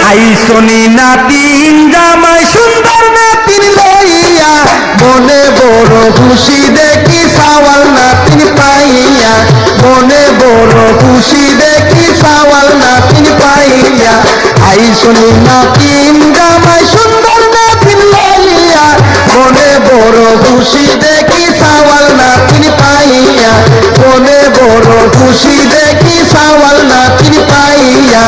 আইসনি নাতিন জামাই সুন্দর নাতিন লইয়া মনে বড় খুশি দেখি সাওয়াল নাতিন পাইয়া মনে বড় খুশি দেখি সাওয়াল নাতিন পাইয়া আইসনি নাতিন জামাই সুন্দর নাতিন লইয়া মনে বড় খুশি দেখি সাওয়াল নাতিন পাইয়া মনে বড় খুশি দেখি সাওয়াল নাতিন পাইয়া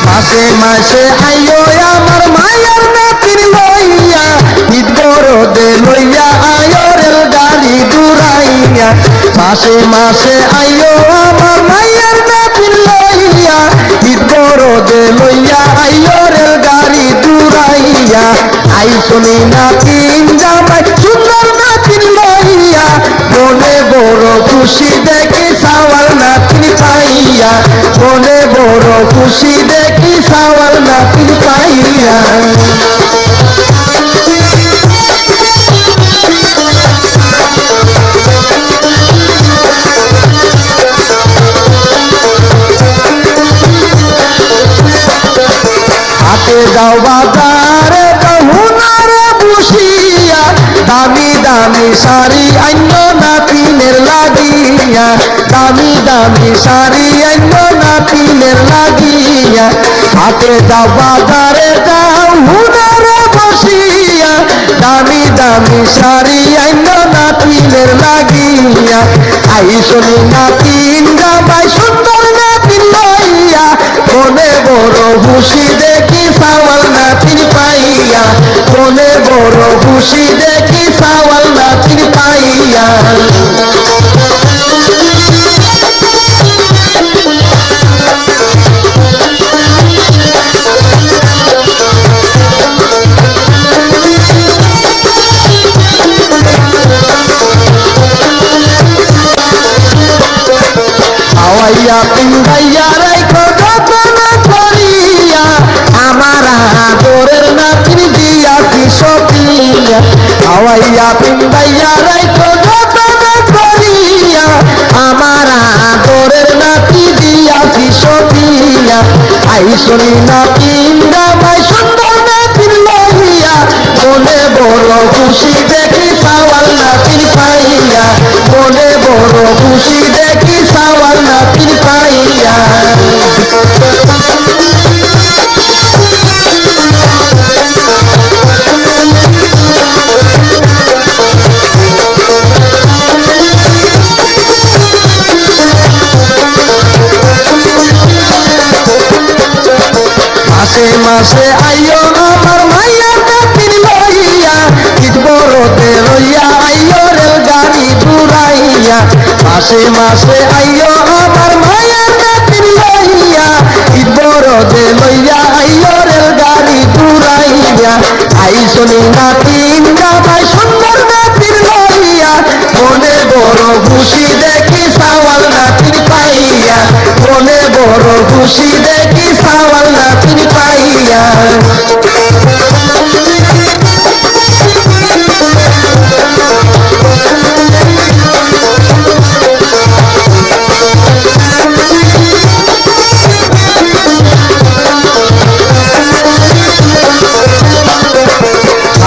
মাসে মাসে আইও আমার মায়ার নাতিন লইয়া ঈদ বড়দে লইয়া আয়ো রেল গাড়ি দূরাইয়া মাসে মাসে আইও আমার মায়ার নাতিন লইয়া ঈদ বড়দে লইয়া আয়ো রেল গাড়ি দূরাইয়া আইসনি নাতিন জামাই সুন্দর নাতিন লইয়া মনে বড় খুশি দেখি সাওয়াল নাতিন পাইয়া মনে বড় খুশি দেখি সাওয়াল নাতিন পাইয়া হাতে যাও বাজারে বহুনারে বসিয়া দামি দামি শাড়ি আইন নাতিনের লাগিয়া দামি দামি শাড়ি আইন নাতিনের লাগিয়া হাতে যাও বাজারে যাও হুনারে বসিয়া দামি দামি শাড়ি আইন নাতিনের লাগিয়া আইসনি নাতিন জামাই সুন্দর নাতিন লইয়া মনে বড় খুশি দেখি সাওয়াল নাতিন পাইয়া মনে বড় খুশি দেখি সাওয়াল নাতিন পাইয়া আওয়াইয়া পিন্দাইয়া রাইখো যতন করিয়া আমার আদরের নাতিন দিয়াছি সপিয়া আওয়াইয়া পিন্দাইয়া রাইখো যতন করিয়া আমার আদরের নাতি দিয়াছি সপিয়া আইসনি নাতিন জামাই সুন্দর নাতিন লইয়া মনে বড় খুশি দেখি সাওয়াল নাতিন পাইয়া মনে বড় খুশি দেখি সাওয়াল নাতিন পাইয়া মাসে মাসে আইও আমার মাইয়ার নাতিন লইয়া ঈদ বড়দে লইয়া আইও রেল গাড়ি দূরাইয়া মাসে মাসে আইও আমার মাইয়ার নাতিন লইয়া ঈদ বড়দে লইয়া আইও রেল গাড়ি দূরাইয়া আইসনি নাতিন জামাই সুন্দর নাতিন লইয়া মনে বড় খুশি দেখি সাওয়াল নাতিন পাইয়া মনে বড় খুশি দেখি সাওয়াল নাতিন পাইয়া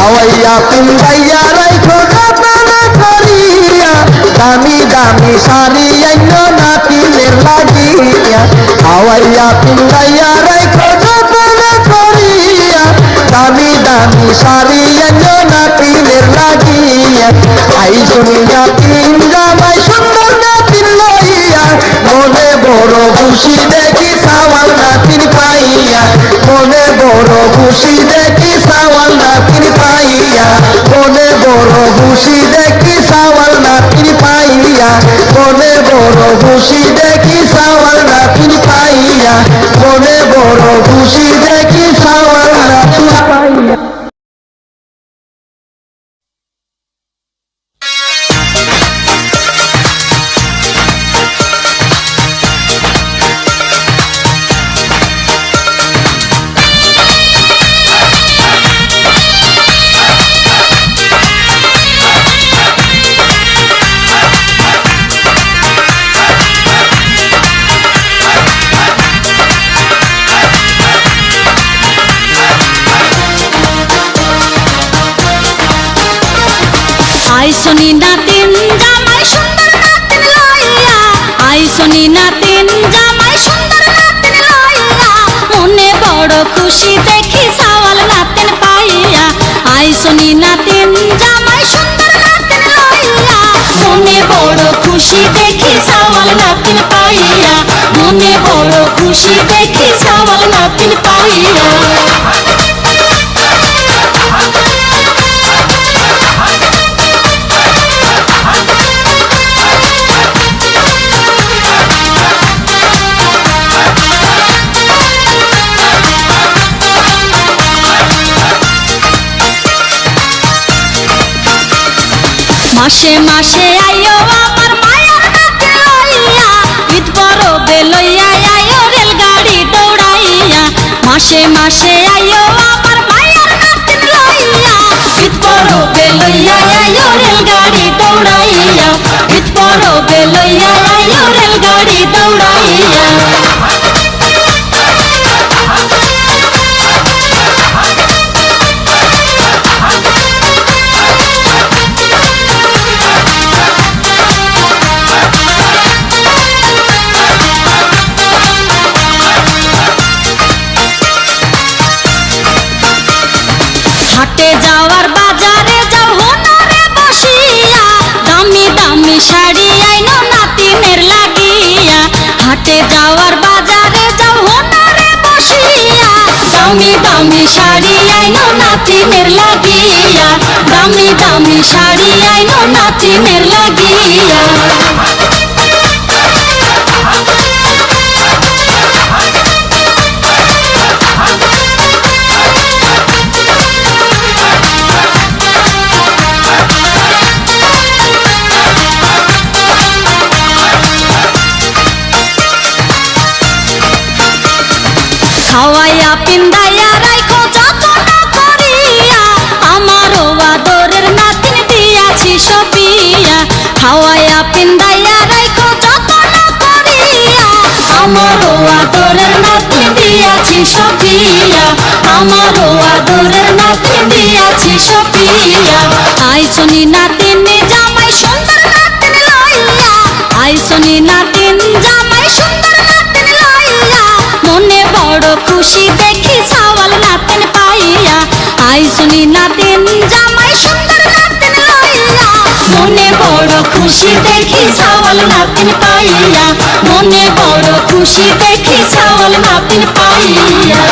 আওয়াইয়া পিন্দাইয়া রাইখো যতন করিয়া দামি দামি শাড়ি আইন নাতিনের লাগিয়া আওয়াইয়া পিন্দাইয়া রাইখো যতন করিয়া দামি দামি শাড়ি আইন নাতিনের লাগিয়া আইসনি নাতিন জামাই সুন্দর নাতিন লইয়া মনে বড় খুশি দেখি সাওয়াল নাতিন পাইয়া মনে বড় খুশি দেখি সাওয়াল নাতিন পাইয়া মনে বড় খুশি দেখি সাওয়াল নাতিন পাইয়া মনে বড় খুশি দেখি সাওয়াল নাতিন পাইয়া মনে বড় খুশি দেখি সাওয়াল নাতিন পাইয়া আইসনি নাতিন জামাই সুন্দর নাতিন লইয়া, আইসনি নাতিন জামাই সুন্দর নাতিন লইয়া, মনে বড় খুশি দেখি সাওয়াল নাতিন পাইয়া। আইসনি নাতিন জামাই সুন্দর নাতিন লইয়া, মনে বড় খুশি দেখি সাওয়াল নাতিন পাইয়া, মনে বড় খুশি দেখি সাওয়াল নাতিন পাইয়া। মাসে মাসে আইও আমার মায়ার নাতি লইয়া, ঈদ পরবে লইয়া আইও রেলগাড়ি দৌড়াইয়া। মাসে মাসে আইও আমার মায়ার নাতি লইয়া, ঈদ পরবে লইয়া আইও রেলগাড়ি দৌড়াইয়া, ঈদ পরবে লইয়া আইও রেলগাড়ি দৌড়াইয়া। হাটে যাওয়ার বাজারে যাও হোনারে বসিয়া, দামি দামি শাড়ি আইনো নাতিনের লাগিয়া। হাটে যাওয়ার বাজারে যাও হোনারে বসিয়া, দামি দামি শাড়ি আইনো নাতিনের লাগিয়া, দামি দামি শাড়ি আইনো নাতিনের লাগিয়া। খাওয়াইয়া পিন্দাইয়া রাইখো যত্ন করিয়া, আমারও আদরের নাতিন দিয়াছি সপিয়া। খাওয়াইয়া পিন্দাইয়া রাইখো যত্ন করিয়া, আমারও আদরের নাতিন দিয়াছি সপিয়া, আমারও আদরের নাতিন দিয়াছি সপিয়া। আইসনি নাতিন জামাই সুন্দর নাতিন লইয়া, আইসনি নাতিন জামাই সুন্দর নাতিন লইয়া, মনে বড় খুশি দেখি সাওয়াল নাতিন পাইয়া। আইসনি নাতিন জামাই সুন্দর নাতিন লইয়া, মনে বড় খুশি দেখি সাওয়াল নাতিন পাইয়া, মনে বড় খুশি দেখি সাওয়াল নাতিন পাইয়া।